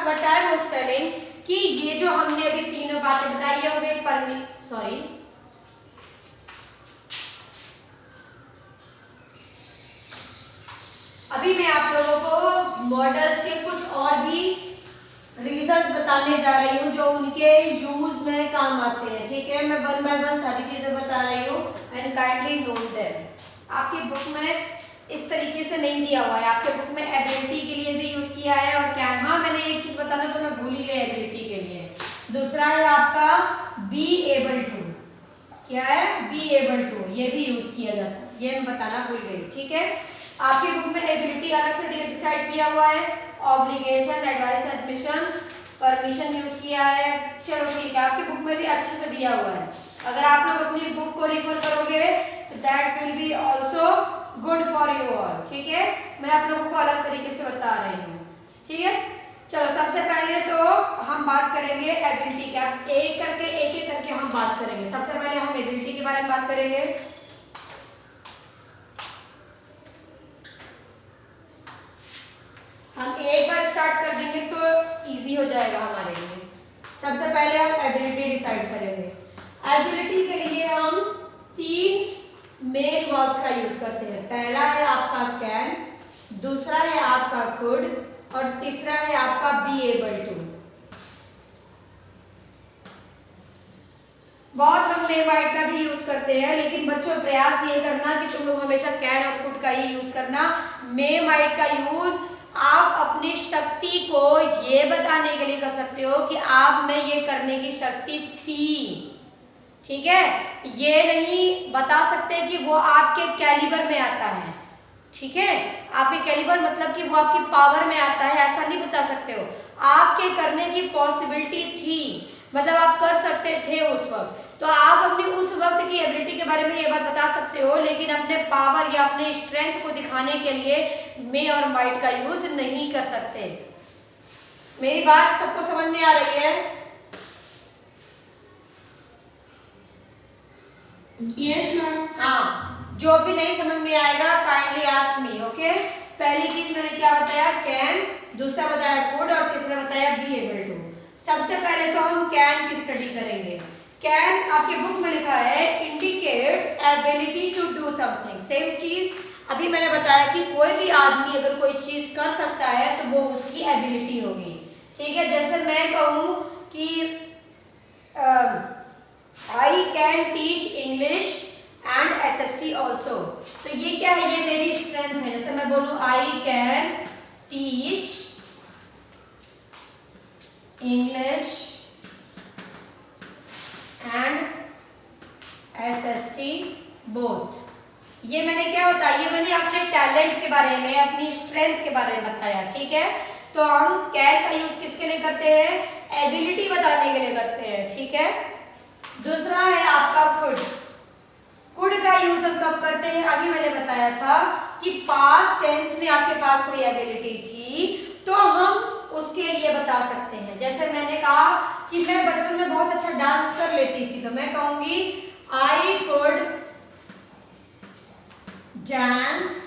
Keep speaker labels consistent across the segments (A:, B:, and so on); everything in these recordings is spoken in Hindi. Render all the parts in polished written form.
A: बट आई वाज टेलिंग कि ये जो हमने अभी तीनों बातें बताई हो गई अभी मैं आप लोगों को मॉडल्स के कुछ और भी रीजंस बताने जा रही हूँ जो उनके यूज में काम आते हैं। ठीक है, मैं वन बाय वन सारी चीजें बता रही हूँ एंड काइंडली नोट देम। आपकी बुक में इस तरीके से नहीं दिया हुआ है, आपके बुक में एबिलिटी के लिए भी यूज किया है और कैन, हाँ मैंने एक चीज बताना तो मैं भूल ही गई एबिलिटी के लिए। दूसरा है आपका बी एबल टू, क्या है बी एबल टू, ये भी यूज किया जाता है, ये मैं बताना भूल गई। ठीक है, आपकी बुक में एबिलिटी अलग से डिसाइड किया हुआ है, obligation, advice, admission, permission use किया है। चलो ठीक है, आपकी बुक में भी अच्छे से दिया हुआ है। अगर आप लोग अपनी बुक को रिफर करोगे तो that will be also good for you all. ठीक है, मैं आप लोगों को अलग तरीके से बता रही हूँ। ठीक है, चलो सबसे पहले तो हम बात करेंगे एबिलिटी का, एक एक करके हम बात करेंगे। सबसे पहले हम एबिलिटी के बारे में बात करेंगे। हम एक बार स्टार्ट कर देंगे तो इजी हो जाएगा हमारे लिए। सबसे पहले हम एबिलिटी डिसाइड करेंगे। एबिलिटी के लिए हम 3 मेन वर्ब्स का यूज करते हैं। पहला है आपका कैन, दूसरा है आपका कुड और तीसरा है आपका बी एबल टू। बहुत लोग मे माइट का भी यूज करते हैं, लेकिन बच्चों प्रयास ये करना कि तुम लोग हमेशा कैन और कुड का ही यूज करना। मे माइट का यूज आप अपनी शक्ति को ये बताने के लिए कर सकते हो कि आप में ये करने की शक्ति थी। ठीक है, ये नहीं बता सकते कि वो आपके कैलिबर में आता है। ठीक है, आपके कैलिबर मतलब कि वो आपकी पावर में आता है, ऐसा नहीं बता सकते हो। आपके करने की पॉसिबिलिटी थी, मतलब आप कर सकते थे उस वक्त, तो आप अपनी उस वक्त की एबिलिटी के बारे में ये बात बता सकते हो, लेकिन अपने पावर या अपने स्ट्रेंथ को दिखाने के लिए मे और माइट का यूज नहीं कर सकते। मेरी बात सबको समझ में आ रही है?
B: Yes ma'am.
A: हाँ, जो भी नहीं समझ में आएगा काइंडली आस्क मी। ओके, पहली चीज मैंने क्या बताया, कैन, दूसरा बताया कुड और तीसरा बताया बी एबल टू। सबसे पहले तो हम कैन की स्टडी करेंगे। कैन आपके बुक में लिखा है indicates ability to do something. Same चीज अभी मैंने बताया कि कोई भी आदमी अगर कोई चीज कर सकता है तो वो उसकी एबिलिटी होगी। ठीक है, जैसे मैं कहूँ कि I can teach English and SST also, तो ये क्या है, ये मेरी स्ट्रेंथ है। जैसे मैं बोलूँ I can teach English and SST both, ये मैंने क्या बताया, ये मैंने अपने टैलेंट के बारे में, अपनी स्ट्रेंथ के बारे में बताया। ठीक है, तो हम कैन का यूज किसके लिए करते हैं, एबिलिटी बताने के लिए करते हैं। ठीक है, दूसरा है आपका कुड। कुड का यूज हम कब करते हैं, अभी मैंने बताया था कि पास्ट टेंस में आपके पास कोई एबिलिटी थी तो हम उसके लिए बता सकते हैं। जैसे मैंने कहा कि मैं बचपन में बहुत अच्छा डांस कर लेती थी, तो मैं कहूंगी I could dance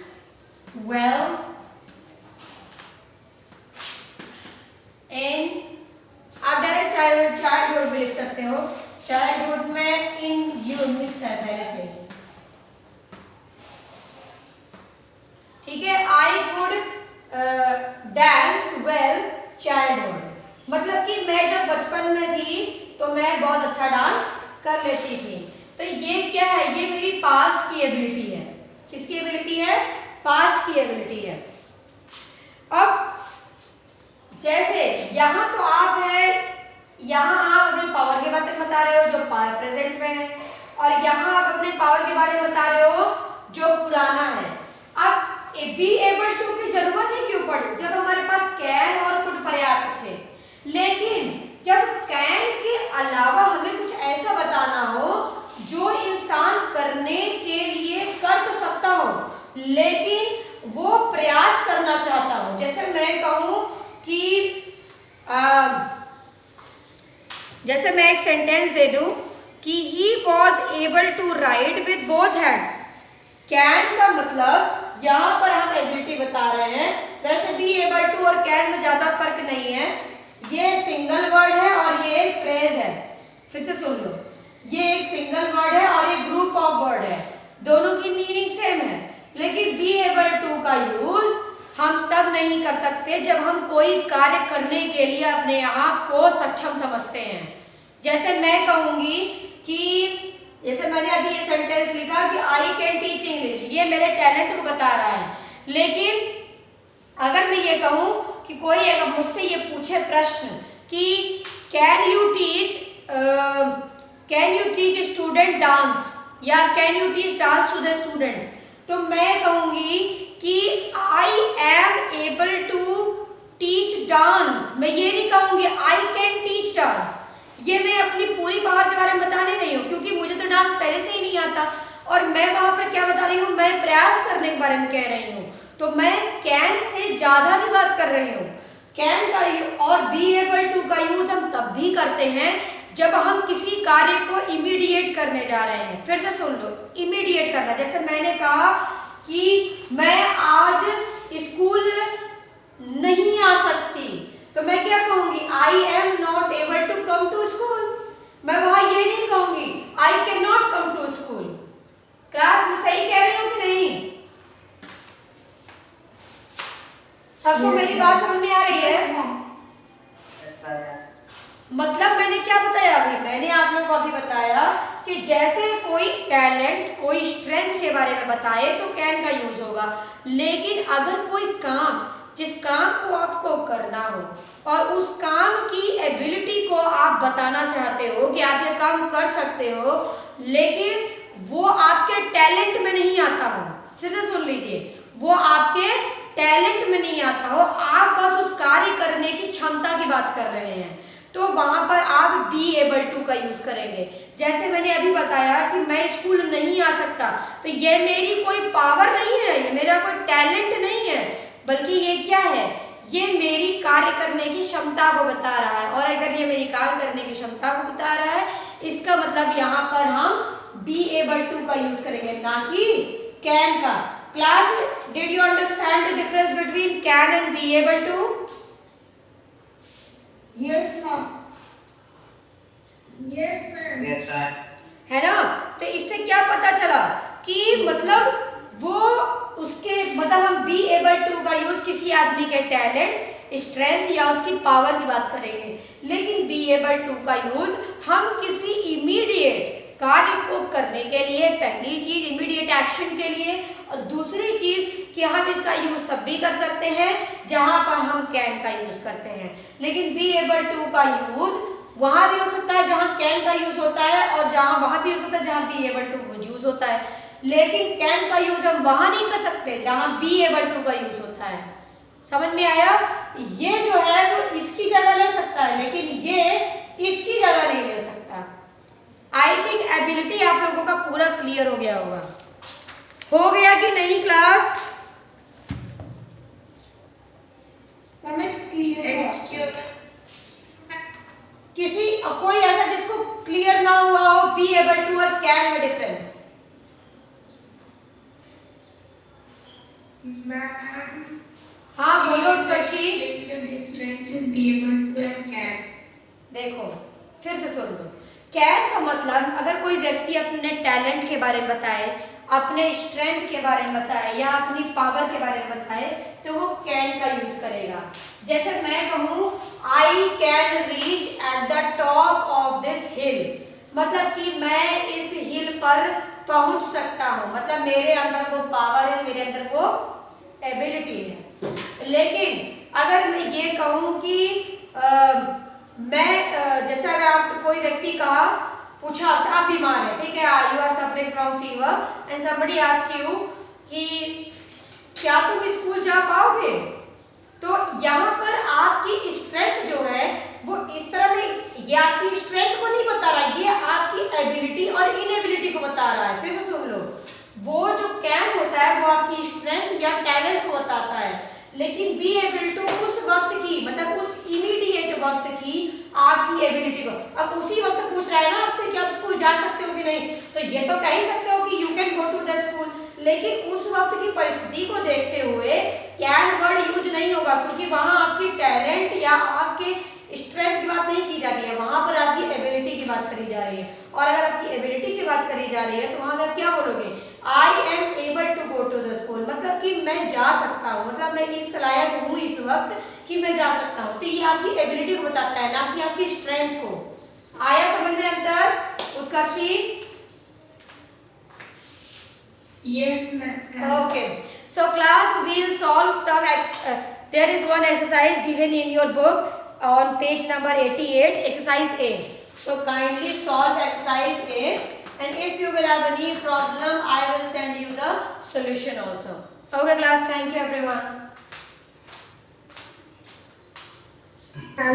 A: well in, आप डायरेक्ट चाइल्डहुड भी लिख सकते हो, चाइल्डहुड में इन यू मिक्स है पहले से। ठीक है, I could dance well childhood, मतलब कि मैं जब बचपन में थी तो मैं बहुत अच्छा डांस कर लेती थी। तो ये क्या है, ये मेरी पास्ट की एबिलिटी है। किसकी एबिलिटी है, पास्ट की एबिलिटी है। अब जैसे यहाँ तो आप है, यहाँ आप अपने पावर के बारे में बता रहे हो जो प्रेजेंट में है, और यहाँ आप अपने पावर के बारे में बता रहे हो जो पुराना है। अब बी एबल टू की जरूरत ही क्यों पड़ी, जब हमारे पास कैन और कुड पर्याप्त थे। लेकिन जब कैन के अलावा हमें कुछ ऐसा बताना हो जो इंसान करने के लिए कर तो सकता हो लेकिन वो प्रयास करना चाहता हो। जैसे मैं कहूँ कि जैसे मैं एक सेंटेंस दे दूं कि he was able to write with both hands. Can का मतलब यहाँ पर हम एबिलिटी बता रहे हैं, वैसे बी एबल टू और कैन में ज्यादा फर्क नहीं है। सुन लो, ये एक सिंगल वर्ड है और एक ग्रुप ऑफ वर्ड है, दोनों की मीनिंग सेम है, लेकिन बी एबल टू का यूज हम तब नहीं कर सकते जब हम कोई कार्य करने के लिए अपने आप को सक्षम समझते हैं। जैसे मैं कहूंगी कि, जैसे मैंने अभी ये सेंटेंस लिखा कि आई कैन टीच इंग्लिश, ये मेरे टैलेंट को बता रहा है। लेकिन अगर मैं ये कहूँ कि कोई अगर मुझसे ये पूछे प्रश्न कि can you teach student dance या can you teach dance to the student, तो मैं कहूंगी कि I am able to teach dance. मैं ये नहीं कहूंगी आई कैन टीच डांस, ये मैं अपनी पूरी पावर के बारे में बता नहीं रही हूँ, क्योंकि मुझे तो डांस पहले से ही नहीं आता और मैं वहां पर क्या बता रही हूँ, मैं प्रयास करने के बारे में कह रही हूँ। तो मैं कैन से ज्यादा की बात कर रही हूँ। कैन का और बी एबल टू का यूज हम तब भी करते हैं जब हम किसी कार्य को इमीडिएट करने जा रहे हैं। फिर से सुन लो, इमीडिएट करना। जैसे मैंने कहा कि मैं आज स्कूल नहीं आ सकती, तो मैं क्या कहूंगी, I am not able to come to school. मैं वहां ये नहीं कहूंगी I can not come to school. Class में सही कह रही हूँ कि नहीं? सबको मेरी बात समझ में आ रही है? मतलब मैंने क्या बताया अभी, मैंने आप लोगों को अभी बताया कि जैसे कोई टैलेंट, कोई स्ट्रेंथ के बारे में बताए तो कैन का यूज होगा, लेकिन अगर कोई काम, जिस काम को आपको करना हो और उस काम की एबिलिटी को आप बताना चाहते हो कि आप ये काम कर सकते हो, लेकिन वो आपके टैलेंट में नहीं आता हो, फिर से सुन लीजिए, वो आपके टैलेंट में नहीं आता हो, आप बस उस कार्य करने की क्षमता की बात कर रहे हैं, तो वहां पर आप बी एबल टू का यूज करेंगे। जैसे मैंने अभी बताया कि मैं स्कूल नहीं आ सकता, तो ये मेरी कोई पावर नहीं है, ये मेरा कोई टैलेंट नहीं है, बल्कि ये क्या है, ये मेरी कार्य करने की क्षमता को बता रहा है। और अगर ये मेरी कार्य करने की क्षमता को बता रहा है, इसका मतलब यहाँ पर हम बी एबल टू का यूज करेंगे, ना कि कैन का। Class, did you understand the difference between can and be able to?
B: Yes, ma'am. Yes, ma'am.
C: Yes, sir.
A: है ना? तो इससे क्या पता चला कि मतलब वो उसके, मतलब हम बी एबल टू का यूज किसी आदमी के टैलेंट, स्ट्रेंथ या उसकी पावर की बात करेंगे, लेकिन बी एबल टू का यूज हम किसी इमीडिएट कार्य को करने के लिए, पहली चीज इमीडिएट एक्शन के लिए, और दूसरी चीज कि हम इसका यूज तब भी कर सकते हैं जहां पर हम कैन का यूज करते हैं। लेकिन बी एबल टू का यूज वहां भी हो सकता है जहां कैन का यूज होता है, और वहां भी हो सकता है जहां बी एबल टू यूज होता है, लेकिन कैन का यूज हम वहां नहीं कर सकते जहां बी एबल टू का यूज होता है। समझ में आया? ये जो है वो इसकी जगह ले सकता है, लेकिन ये इसकी जगह नहीं ले सकता। आई थिंक एबिलिटी आप लोगों का पूरा क्लियर हो गया होगा। हो गया कि नहीं क्लास? किसी कोई ऐसा जिसको क्लियर ना हुआ हो बी एबल टू और कैन में डिफरेंस? हाँ बोलो कशी। देखो फिर से सुन लो, कैन का मतलब अगर कोई व्यक्ति अपने टैलेंट के बारे में बताए, अपने स्ट्रेंथ के बारे में बताए या अपनी पावर के बारे में बताए, तो वो कैन का यूज करेगा। जैसे मैं कहूँ I can reach at the top of this हिल, मतलब कि मैं इस हिल पर पहुंच सकता हूँ, मतलब मेरे अंदर वो पावर है, मेरे अंदर वो एबिलिटी है। लेकिन अगर मैं ये कहूँ कि जैसे अगर आप कोई व्यक्ति कहा, पूछा आपसे, आप बीमार है, ठीक है, you are suffering from fever and somebody ask you कि क्या तुम स्कूल जा पाओगे, तो यहाँ पर आपकी स्ट्रेंथ जो है वो इस तरह में, ये आपकी स्ट्रेंथ को नहीं बता रहा, ये आपकी एबिलिटी और इनएबिलिटी को बता रहा है। फिर से सुन लो, वो जो कैन होता है वो आपकी स्ट्रेंथ या टैलेंट को बताता है, लेकिन बी एबल टू उस वक्त की, मतलब उस इमीडिएट वक्त की आपकी एबिलिटी को। अब उसी वक्त पूछ रहा है ना आपसे कि आप स्कूल जा सकते हो कि नहीं, तो ये तो कह ही सकते हो कि you can go to the school, लेकिन उस वक्त की परिस्थिति को देखते हुए कैन वर्ड यूज नहीं होगा, क्योंकि वहां आपकी टैलेंट या आपके स्ट्रेंथ की बात नहीं की जा रही है, वहां पर आपकी एबिलिटी की बात करी जा रही है। करी जा रही है तो वहां आप क्या बोलोगे, I am able to go to the school, मतलब कि मैं जा सकता हूँ, मतलब मैं इस लायक हूँ इस वक्त कि मैं जा सकता हूँ। तो ये आपकी एबिलिटी को बताता है, ना कि आपकी स्ट्रेंथ को। आया समझ में अंतर Utkarshi? Okay, so class will solve some there is one exercise given in your book on page number 88, exercise A. So kindly solve exercise A, and if you will have any problem I will send you the solution also. Okay class, thank you everyone.